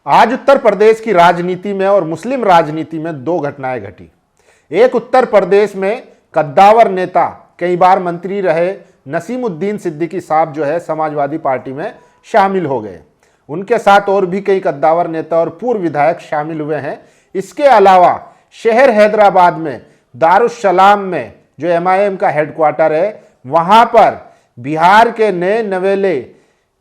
आज उत्तर प्रदेश की राजनीति में और मुस्लिम राजनीति में दो घटनाएं घटी। एक, उत्तर प्रदेश में कद्दावर नेता, कई बार मंत्री रहे नसीमुद्दीन सिद्दीकी साहब जो है समाजवादी पार्टी में शामिल हो गए। उनके साथ और भी कई कद्दावर नेता और पूर्व विधायक शामिल हुए हैं। इसके अलावा शहर हैदराबाद में दारुस्सलाम में जो MIM का हेडक्वार्टर है, वहां पर बिहार के नए नवेले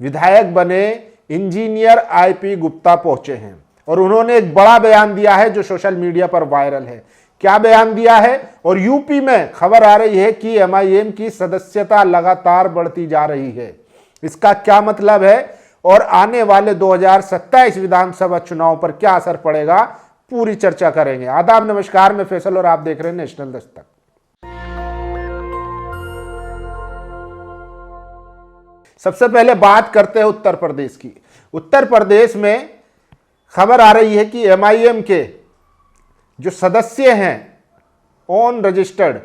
विधायक बने इंजीनियर IP गुप्ता पहुंचे हैं और उन्होंने एक बड़ा बयान दिया है जो सोशल मीडिया पर वायरल है। क्या बयान दिया है? और यूपी में खबर आ रही है कि MIM की सदस्यता लगातार बढ़ती जा रही है। इसका क्या मतलब है और आने वाले 2027 विधानसभा चुनाव पर क्या असर पड़ेगा, पूरी चर्चा करेंगे। आदाब, नमस्कार, मैं फैसल और आप देख रहे हैं नेशनल दस्तक। सबसे पहले बात करते हैं उत्तर प्रदेश की। उत्तर प्रदेश में खबर आ रही है कि MIM के जो सदस्य हैं ऑन रजिस्टर्ड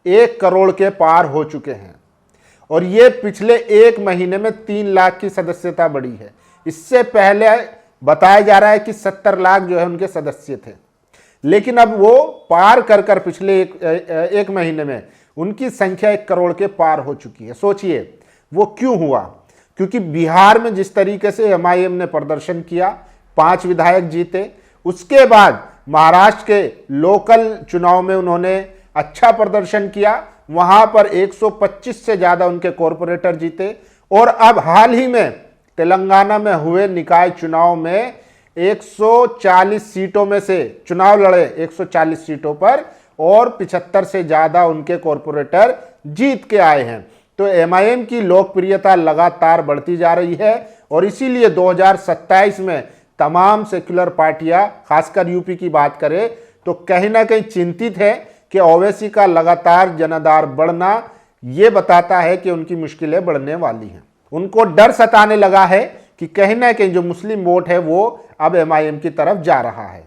1 करोड़ के पार हो चुके हैं और ये पिछले 1 महीने में 3 लाख की सदस्यता बढ़ी है। इससे पहले बताया जा रहा है कि 70 लाख जो है उनके सदस्य थे, लेकिन अब वो पार कर पिछले एक महीने में उनकी संख्या 1 करोड़ के पार हो चुकी है। सोचिए वो क्यों हुआ? क्योंकि बिहार में जिस तरीके से MIM ने प्रदर्शन किया, 5 विधायक जीते, उसके बाद महाराष्ट्र के लोकल चुनाव में उन्होंने अच्छा प्रदर्शन किया, वहां पर 125 से ज्यादा उनके कॉरपोरेटर जीते और अब हाल ही में तेलंगाना में हुए निकाय चुनाव में 140 सीटों में से चुनाव लड़े, 140 सीटों पर, और 75 से ज्यादा उनके कॉरपोरेटर जीत के आए हैं। तो MIM की लोकप्रियता लगातार बढ़ती जा रही है और इसीलिए 2027 में तमाम सेक्युलर पार्टियां, खासकर यूपी की बात करें तो कहीं ना कहीं चिंतित है कि ओवैसी का लगातार जनाधार बढ़ना ये बताता है कि उनकी मुश्किलें बढ़ने वाली हैं। उनको डर सताने लगा है कि कहीं ना कहीं जो मुस्लिम वोट है वो अब MIM की तरफ जा रहा है।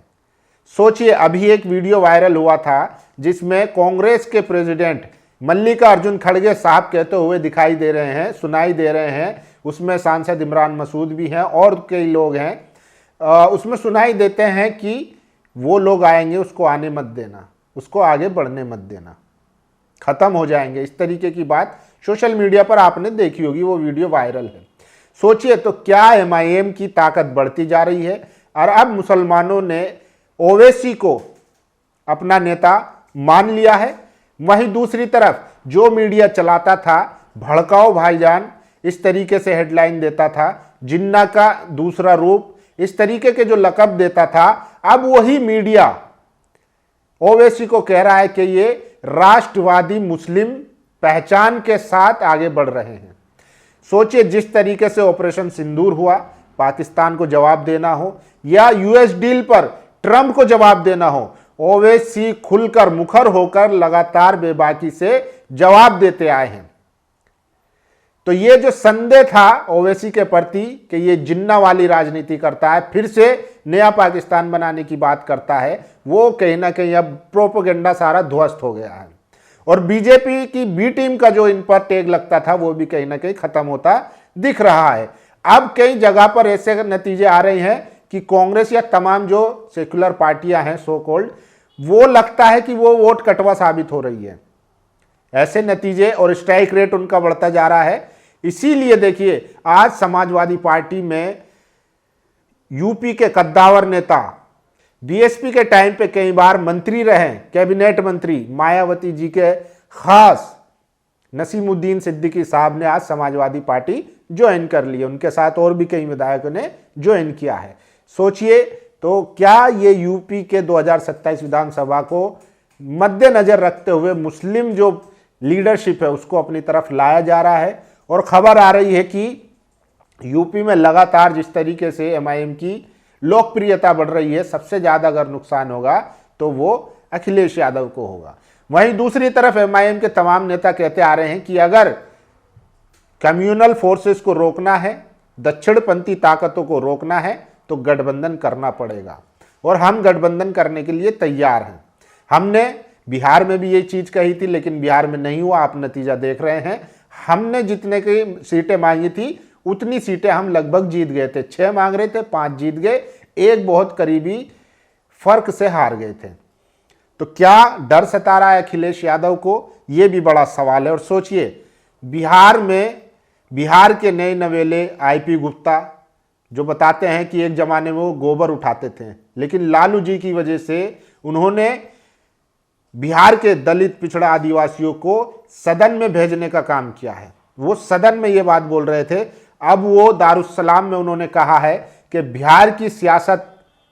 सोचिए, अभी एक वीडियो वायरल हुआ था जिसमें कांग्रेस के प्रेसिडेंट मल्लिकार्जुन खड़गे साहब कहते हुए दिखाई दे रहे हैं, सुनाई दे रहे हैं। उसमें सांसद इमरान मसूद भी हैं और कई लोग हैं। उसमें सुनाई देते हैं कि वो लोग आएंगे, उसको आने मत देना, उसको आगे बढ़ने मत देना, खत्म हो जाएंगे। इस तरीके की बात सोशल मीडिया पर आपने देखी होगी, वो वीडियो वायरल है। सोचिए तो क्या MIM की ताकत बढ़ती जा रही है और अब मुसलमानों ने ओवैसी को अपना नेता मान लिया है। वहीं दूसरी तरफ जो मीडिया चलाता था भड़काओ भाईजान, इस तरीके से हेडलाइन देता था, जिन्ना का दूसरा रूप, इस तरीके के जो लक़ब देता था, अब वही मीडिया ओवैसी को कह रहा है कि ये राष्ट्रवादी मुस्लिम पहचान के साथ आगे बढ़ रहे हैं। सोचिए, जिस तरीके से ऑपरेशन सिंदूर हुआ, पाकिस्तान को जवाब देना हो या US डील पर ट्रंप को जवाब देना हो, ओवैसी खुलकर मुखर होकर लगातार बेबाकी से जवाब देते आए हैं। तो ये जो संदेह था ओवैसी के प्रति कि ये जिन्ना वाली राजनीति करता है, फिर से नया पाकिस्तान बनाने की बात करता है, वो कहीं ना कहीं अब प्रोपेगेंडा सारा ध्वस्त हो गया है और बीजेपी की B टीम का जो इन पर टैग लगता था वो भी कहीं ना कहीं खत्म होता दिख रहा है। अब कई जगह पर ऐसे नतीजे आ रहे हैं कि कांग्रेस या तमाम जो सेक्युलर पार्टियां हैं सो कॉल्ड, वो लगता है कि वो वोट कटवा साबित हो रही है। ऐसे नतीजे और स्ट्राइक रेट उनका बढ़ता जा रहा है। इसीलिए देखिए, आज समाजवादी पार्टी में यूपी के कद्दावर नेता, BSP के टाइम पे कई बार मंत्री रहे, कैबिनेट मंत्री मायावती जी के खास नसीमुद्दीन सिद्दीकी साहब ने आज समाजवादी पार्टी ज्वाइन कर ली। उनके साथ और भी कई विधायकों ने ज्वाइन किया है। सोचिए तो क्या ये यूपी के 2027 विधानसभा को मद्देनजर रखते हुए मुस्लिम जो लीडरशिप है उसको अपनी तरफ लाया जा रहा है। और खबर आ रही है कि यूपी में लगातार जिस तरीके से MIM की लोकप्रियता बढ़ रही है, सबसे ज्यादा अगर नुकसान होगा तो वो अखिलेश यादव को होगा। वहीं दूसरी तरफ MIM के तमाम नेता कहते आ रहे हैं कि अगर कम्युनल फोर्सेस को रोकना है, दक्षिणपंथी ताकतों को रोकना है, तो गठबंधन करना पड़ेगा और हम गठबंधन करने के लिए तैयार हैं। हमने बिहार में भी ये चीज कही थी, लेकिन बिहार में नहीं हुआ, आप नतीजा देख रहे हैं। हमने जितने की सीटें मांगी थी उतनी सीटें हम लगभग जीत गए थे। 6 मांग रहे थे, 5 जीत गए, एक बहुत करीबी फर्क से हार गए थे। तो क्या डर सता रहा है अखिलेश यादव को, यह भी बड़ा सवाल है। और सोचिए, बिहार के नए नवेले आईपी गुप्ता जो बताते हैं कि एक जमाने में वो गोबर उठाते थे, लेकिन लालू जी की वजह से उन्होंने बिहार के दलित पिछड़ा आदिवासियों को सदन में भेजने का काम किया है। वो सदन में ये बात बोल रहे थे, अब वो दारुस्सलाम में उन्होंने कहा है कि बिहार की सियासत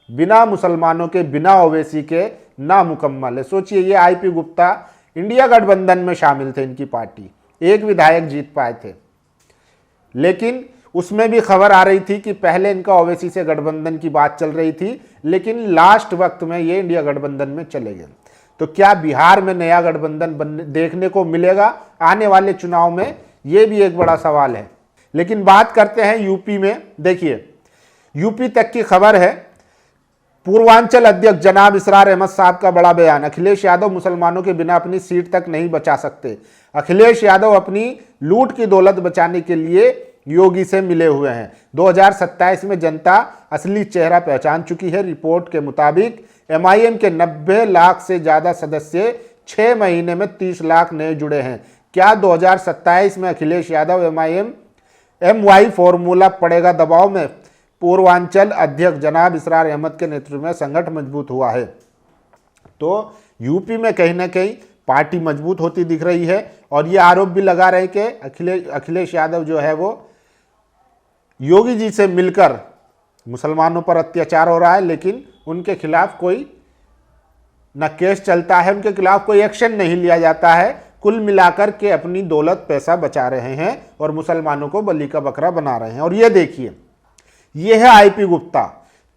बिना मुसलमानों के, बिना ओवैसी के नामुकम्मल है। सोचिए, ये आईपी गुप्ता इंडिया गठबंधन में शामिल थे, इनकी पार्टी, एक विधायक जीत पाए थे, लेकिन उसमें भी खबर आ रही थी कि पहले इनका ओवैसी से गठबंधन की बात चल रही थी, लेकिन लास्ट वक्त में ये इंडिया गठबंधन में चले गए। तो क्या बिहार में नया गठबंधन देखने को मिलेगा आने वाले चुनाव में, ये भी एक बड़ा सवाल है। लेकिन बात करते हैं यूपी में। देखिए, यूपी तक की खबर है, पूर्वांचल अध्यक्ष जनाब इसरार अहमद साहब का बड़ा बयान, अखिलेश यादव मुसलमानों के बिना अपनी सीट तक नहीं बचा सकते। अखिलेश यादव अपनी लूट की दौलत बचाने के लिए योगी से मिले हुए हैं। 2027 में जनता असली चेहरा पहचान चुकी है। रिपोर्ट के मुताबिक एमआईएम के 90 लाख से ज्यादा सदस्य 6 महीने में 30 लाख नए जुड़े हैं। क्या 2027 में अखिलेश यादव एमवाई फॉर्मूला पड़ेगा दबाव में? पूर्वांचल अध्यक्ष जनाब इसरार अहमद के नेतृत्व में संगठन मजबूत हुआ है। तो यूपी में कहीं ना कहीं पार्टी मजबूत होती दिख रही है, और ये आरोप भी लगा रहे कि अखिलेश यादव जो है वो योगी जी से मिलकर मुसलमानों पर अत्याचार हो रहा है, लेकिन उनके खिलाफ कोई न केस चलता है, उनके खिलाफ कोई एक्शन नहीं लिया जाता है। कुल मिलाकर के अपनी दौलत पैसा बचा रहे हैं और मुसलमानों को बलि का बकरा बना रहे हैं। और ये देखिए, ये है आईपी गुप्ता,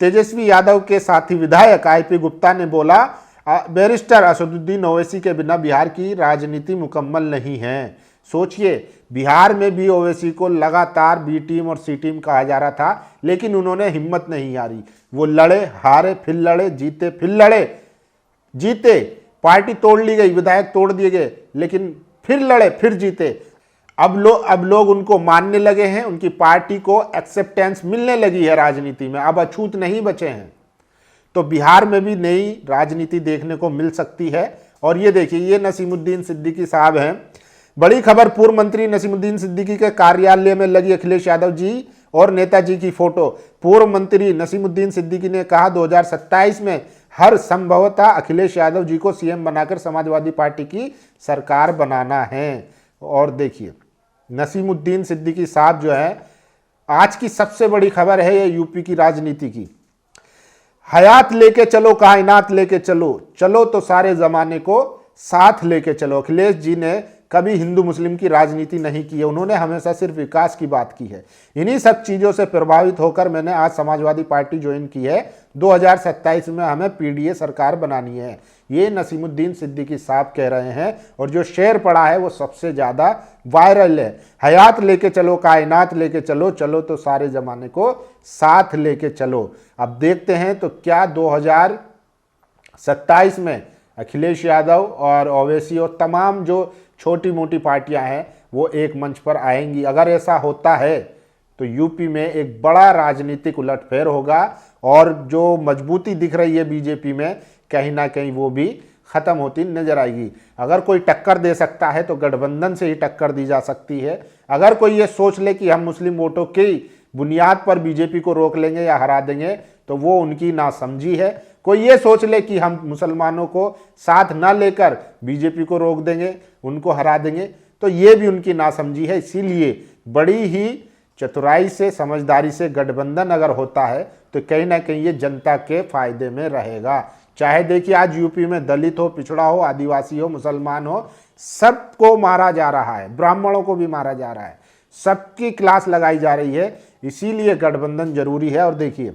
तेजस्वी यादव के साथी विधायक आईपी गुप्ता ने बोला, बैरिस्टर असदुद्दीन ओवैसी के बिना बिहार की राजनीति मुकम्मल नहीं है। सोचिए, बिहार में भी ओवैसी को लगातार बी टीम और सी टीम कहा जा रहा था, लेकिन उन्होंने हिम्मत नहीं हारी। वो लड़े, हारे, फिर लड़े, जीते, फिर लड़े, जीते, पार्टी तोड़ ली गई, विधायक तोड़ दिए गए, लेकिन फिर लड़े, फिर जीते। अब लोग उनको मानने लगे हैं, उनकी पार्टी को एक्सेप्टेंस मिलने लगी है राजनीति में, अब अछूत नहीं बचे हैं। तो बिहार में भी नई राजनीति देखने को मिल सकती है। और ये देखिए, ये नसीमुद्दीन सिद्दीकी साहब हैं। बड़ी खबर, पूर्व मंत्री नसीमुद्दीन सिद्दीकी के कार्यालय में लगी अखिलेश यादव जी और नेताजी की फोटो। पूर्व मंत्री नसीमुद्दीन सिद्दीकी ने कहा, 2027 में हर संभवतः अखिलेश यादव जी को सीएम बनाकर समाजवादी पार्टी की सरकार बनाना है। और देखिए, नसीमुद्दीन सिद्दीकी साहब जो है, आज की सबसे बड़ी खबर है ये यूपी की राजनीति की। हयात लेके चलो, कायनात लेके चलो, चलो तो सारे जमाने को साथ लेके चलो। अखिलेश जी ने कभी हिंदू मुस्लिम की राजनीति नहीं की है, उन्होंने हमेशा सिर्फ विकास की बात की है। इन्हीं सब चीज़ों से प्रभावित होकर मैंने आज समाजवादी पार्टी ज्वाइन की है। 2027 में हमें पीडीए सरकार बनानी है, ये नसीमुद्दीन सिद्दीकी साहब कह रहे हैं। और जो शेर पड़ा है वो सबसे ज़्यादा वायरल है, हयात लेके चलो, कायनात लेके चलो, चलो तो सारे ज़माने को साथ लेके चलो। अब देखते हैं तो क्या 2027 में अखिलेश यादव और ओवैसी और तमाम जो छोटी मोटी पार्टियां हैं वो एक मंच पर आएंगी। अगर ऐसा होता है तो यूपी में एक बड़ा राजनीतिक उलटफेर होगा, और जो मजबूती दिख रही है बीजेपी में, कहीं ना कहीं वो भी खत्म होती नजर आएगी। अगर कोई टक्कर दे सकता है तो गठबंधन से ही टक्कर दी जा सकती है। अगर कोई ये सोच ले कि हम मुस्लिम वोटों की बुनियाद पर बीजेपी को रोक लेंगे या हरा देंगे, तो वो उनकी नासमझी है। कोई ये सोच ले कि हम मुसलमानों को साथ ना लेकर बीजेपी को रोक देंगे, उनको हरा देंगे, तो ये भी उनकी नासमझी है। इसीलिए बड़ी ही चतुराई से, समझदारी से गठबंधन अगर होता है तो कहीं ना कहीं ये जनता के फायदे में रहेगा। चाहे देखिए, आज यूपी में दलित हो, पिछड़ा हो, आदिवासी हो, मुसलमान हो, सबको मारा जा रहा है, ब्राह्मणों को भी मारा जा रहा है, सबकी क्लास लगाई जा रही है। इसीलिए गठबंधन जरूरी है। और देखिए,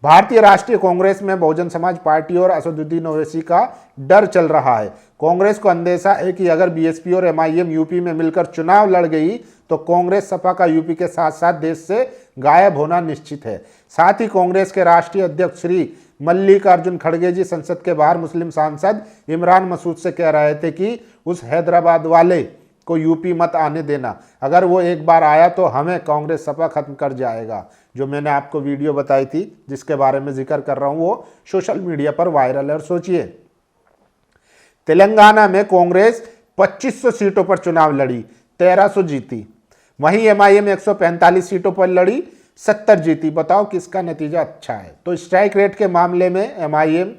भारतीय राष्ट्रीय कांग्रेस में बहुजन समाज पार्टी और असदुद्दीन ओवैसी का डर चल रहा है। कांग्रेस को अंदेशा है कि अगर बीएसपी और एमआईएम यूपी में मिलकर चुनाव लड़ गई तो कांग्रेस सपा का यूपी के साथ साथ देश से गायब होना निश्चित है। साथ ही कांग्रेस के राष्ट्रीय अध्यक्ष श्री मल्लिकार्जुन खड़गे जी संसद के बाहर मुस्लिम सांसद इमरान मसूद से कह रहे थे कि उस हैदराबाद वाले को यूपी मत आने देना, अगर वो एक बार आया तो हमें कांग्रेस सपा खत्म कर जाएगा। जो मैंने आपको वीडियो बताई थी जिसके बारे में जिक्र कर रहा हूं वो सोशल मीडिया पर वायरल है। और सोचिए, तेलंगाना में कांग्रेस 2500 सीटों पर चुनाव लड़ी, 1300 जीती। वहीं एमआईएम 145 सीटों पर लड़ी, 70 जीती। बताओ किसका नतीजा अच्छा है? तो स्ट्राइक रेट के मामले में एमआईएम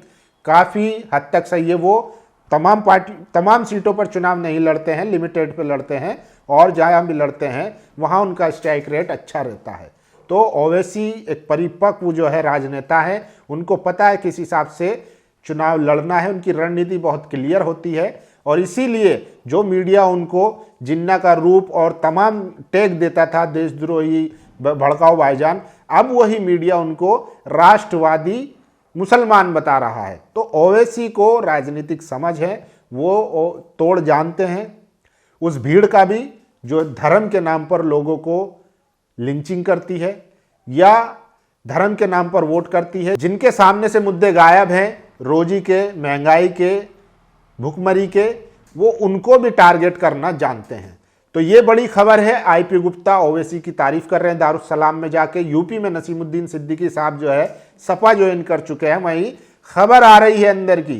काफ़ी हद तक सही है। वो तमाम सीटों पर चुनाव नहीं लड़ते हैं, लिमिटेड पे लड़ते हैं, और जहाँ भी लड़ते हैं वहाँ उनका स्ट्राइक रेट अच्छा रहता है। तो ओवैसी एक परिपक्व जो है राजनेता है, उनको पता है किस हिसाब से चुनाव लड़ना है, उनकी रणनीति बहुत क्लियर होती है। और इसीलिए जो मीडिया उनको जिन्ना का रूप और तमाम टैग देता था, देशद्रोही, भड़काऊ भाईजान, अब वही मीडिया उनको राष्ट्रवादी मुसलमान बता रहा है। तो ओवैसी को राजनीतिक समझ है, वो तोड़ जानते हैं उस भीड़ का भी जो धर्म के नाम पर लोगों को लिंचिंग करती है या धर्म के नाम पर वोट करती है। जिनके सामने से मुद्दे गायब हैं, रोजी के, महंगाई के, भुखमरी के, वो उनको भी टारगेट करना जानते हैं। तो ये बड़ी खबर है। आईपी गुप्ता ओवैसी की तारीफ कर रहे हैं दारुस्सलाम में जाके। यूपी में नसीमुद्दीन सिद्दीकी साहब जो है सपा ज्वाइन कर चुके हैं। वहीं खबर आ रही है अंदर की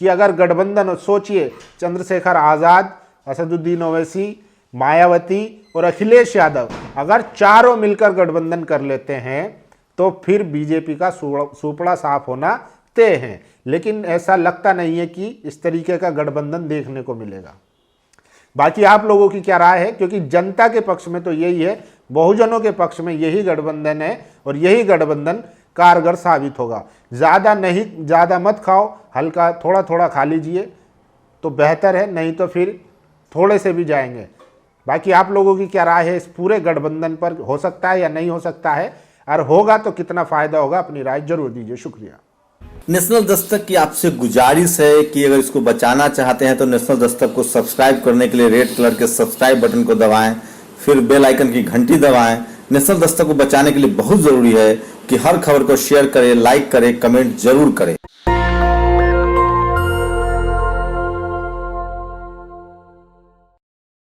कि अगर गठबंधन, सोचिए चंद्रशेखर आज़ाद, असदुद्दीन ओवैसी, मायावती और अखिलेश यादव अगर चारों मिलकर गठबंधन कर लेते हैं तो फिर बीजेपी का सुपड़ा साफ होना तय है। लेकिन ऐसा लगता नहीं है कि इस तरीके का गठबंधन देखने को मिलेगा। बाकी आप लोगों की क्या राय है? क्योंकि जनता के पक्ष में तो यही है, बहुजनों के पक्ष में यही गठबंधन है और यही गठबंधन कारगर साबित होगा। ज़्यादा नहीं, ज़्यादा मत खाओ, हल्का थोड़ा थोड़ा खा लीजिए तो बेहतर है, नहीं तो फिर थोड़े से भी जाएंगे। बाकी आप लोगों की क्या राय है इस पूरे गठबंधन पर? हो सकता है या नहीं हो सकता है? और होगा तो कितना फ़ायदा होगा? अपनी राय जरूर दीजिए। शुक्रिया। नेशनल दस्तक की आपसे गुजारिश है कि अगर इसको बचाना चाहते हैं तो नेशनल दस्तक को सब्सक्राइब करने के लिए रेड कलर के सब्सक्राइब बटन को दबाएं, फिर बेल आइकन की घंटी दबाएं। नेशनल दस्तक को बचाने के लिए बहुत जरूरी है कि हर खबर को शेयर करें, लाइक करें, कमेंट जरूर करें।